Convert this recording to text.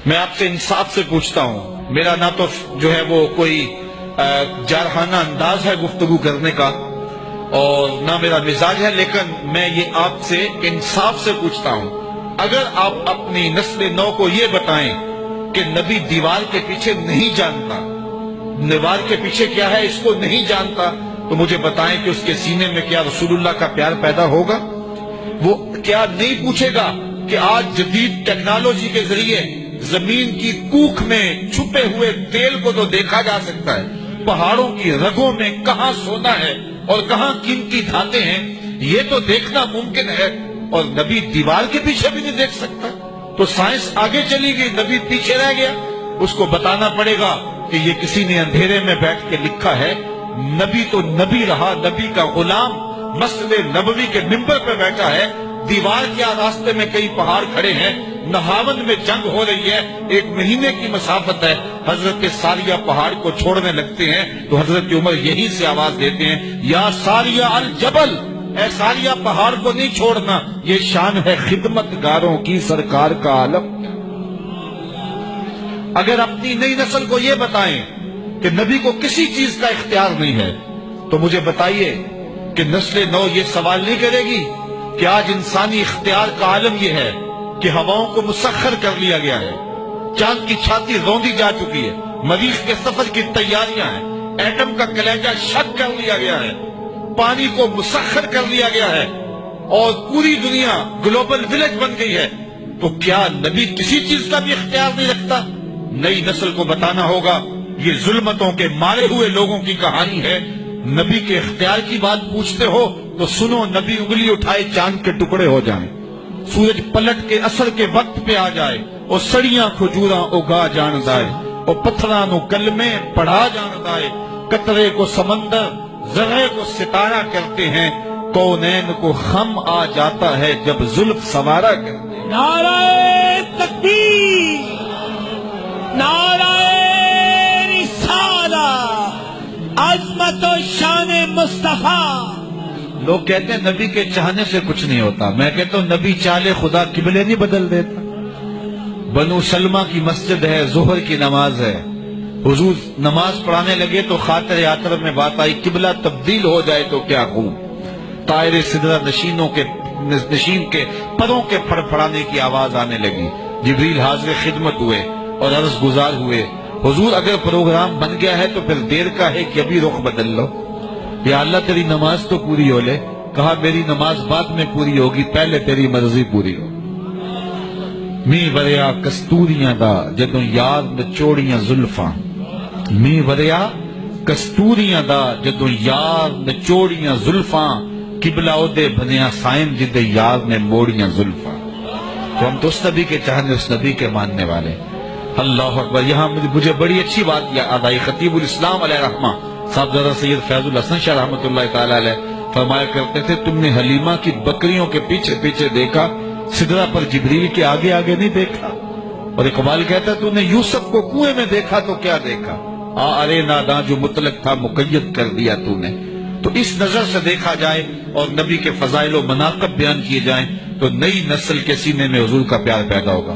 میں آپ سے انصاف سے پوچھتا ہوں، میرا نہ تو جو ہے وہ کوئی جارحانہ انداز ہے گفتگو کرنے کا اور نہ میرا مزاج ہے، لیکن میں یہ آپ سے انصاف سے پوچھتا ہوں، اگر آپ اپنی نسل نو کو یہ بتائیں کہ نبی دیوار کے پیچھے نہیں جانتا، دیوار کے پیچھے کیا ہے اس کو نہیں جانتا، تو مجھے بتائیں کہ اس کے سینے میں کیا رسول اللہ کا پیار پیدا ہوگا؟ وہ کیا نہیں پوچھے گا کہ آج جدید ٹیکنالوجی کے ذریعے زمین کی کوکھ میں چھپے ہوئے تیل کو تو دیکھا جا سکتا ہے، پہاڑوں کی رگوں میں کہاں سونا ہے اور کہاں قیمتی دھاتیں ہیں یہ تو دیکھنا ممکن ہے، اور نبی دیوار کے پیچھے بھی نہیں دیکھ سکتا؟ تو سائنس آگے چلی گئی، نبی پیچھے رہ گیا۔ اس کو بتانا پڑے گا کہ یہ کسی نے اندھیرے میں بیٹھ کے لکھا ہے، نبی تو نبی رہا، نبی کا غلام مسجد نبوی کے ممبر پہ بیٹھا ہے، دیوار کیا راستے میں کئی پہاڑ کھڑے ہیں، نہاون میں جنگ ہو رہی ہے، 1 مہینے کی مسافت ہے، حضرت ساریہ پہاڑ کو چھوڑنے لگتے ہیں تو حضرت عمر یہی سے آواز دیتے ہیں، یا ساریہ الجبل، اے ساریہ پہاڑ کو نہیں چھوڑنا، یہ شان ہے خدمت گاروں کی سرکار کا عالم۔ اگر اپنی نئی نسل کو یہ بتائیں کہ نبی کو کسی چیز کا اختیار نہیں ہے تو مجھے بتائیے کہ نسل نو یہ سوال نہیں کرے گی کہ آج انسانی اختیار کا عالم یہ ہے کہ ہواؤں کو مسخر کر لیا گیا ہے، چاند کی چھاتی روندی جا چکی ہے، مریخ کے سفر کی تیاریاں ہیں، ایٹم کا کلیجہ شک کر لیا گیا ہے، پانی کو مسخر کر لیا گیا ہے اور پوری دنیا گلوبل ولیج بن گئی ہے، تو کیا نبی کسی چیز کا بھی اختیار نہیں رکھتا؟ نئی نسل کو بتانا ہوگا یہ ظلمتوں کے مارے ہوئے لوگوں کی کہانی ہے، نبی کے اختیار کی بات پوچھتے ہو تو سنو، نبی انگلی اٹھائے چاند کے ٹکڑے ہو جائیں، سورج پلٹ کے اثر کے وقت پہ آ جائے اور سڑیاں کھجوراں اگا جان دائے اور پتھراں نو کلمے پڑھا جان دائے، قطرے کو سمندر ذرے کو ستارہ کرتے ہیں، کونین کو خم آ جاتا ہے جب زلف سوارا کرتے ہیں۔ نعرہ تکبیر، نعرہ رسالہ، عظمت و شان مصطفیٰ۔ لوگ کہتے ہیں نبی کے چاہنے سے کچھ نہیں ہوتا، میں کہتا ہوں نبی چالے خدا قبلے نہیں بدل دیتا۔ بنو سلمہ کی مسجد ہے، ظہر کی نماز ہے، حضور نماز پڑھانے لگے تو خاطر عطر میں بات آئی، قبلہ تبدیل ہو جائے تو کیا خوب، طائر سدرہ نشین کے پروں کے پھڑ پھڑانے کی آواز آنے لگی، جبریل حاضر خدمت ہوئے اور عرض گزار ہوئے، حضور اگر پروگرام بن گیا ہے تو پھر دیر کا ہے کہ ابھی رخ بدل لو، یا اللہ تیری نماز تو پوری ہو لے۔ کہا میری نماز بعد میں پوری ہوگی، پہلے تیری مرضی پوری ہو۔ می وریا کستوریاں دا جدوں یار نچوڑیاں زلفاں، می وریا کستوریاں دا جدوں یار نچوڑیاں زلفاں، قبلہ اودے بنیا سائن جدے یار نے موڑیاں زلفاں۔ تو ہم تو اس نبی کے چاہنے، اس نبی کے ماننے والے۔ اللہ اکبر۔ یہاں مجھے بڑی اچھی بات یاد آئی، خطیب الاسلام علیہ رحمہ صاحبزادہ سید فیض الحسن شاہ رحمۃ اللہ تعالی علیہ فرمایا کرتے تھے، تم نے حلیمہ کی بکریوں کے پیچھے پیچھے دیکھا، سدرہ پر جبریل کے آگے آگے نہیں دیکھا۔ اور اقبال کہتا ہے تو نے یوسف کو کنویں میں دیکھا تو کیا دیکھا، ارے ناداں جو مطلق تھا مقید کر دیا تو نے۔ تو اس نظر سے دیکھا جائے اور نبی کے فضائل و مناقب بیان کیے جائیں تو نئی نسل کے سینے میں حضور کا پیار پیدا ہوگا۔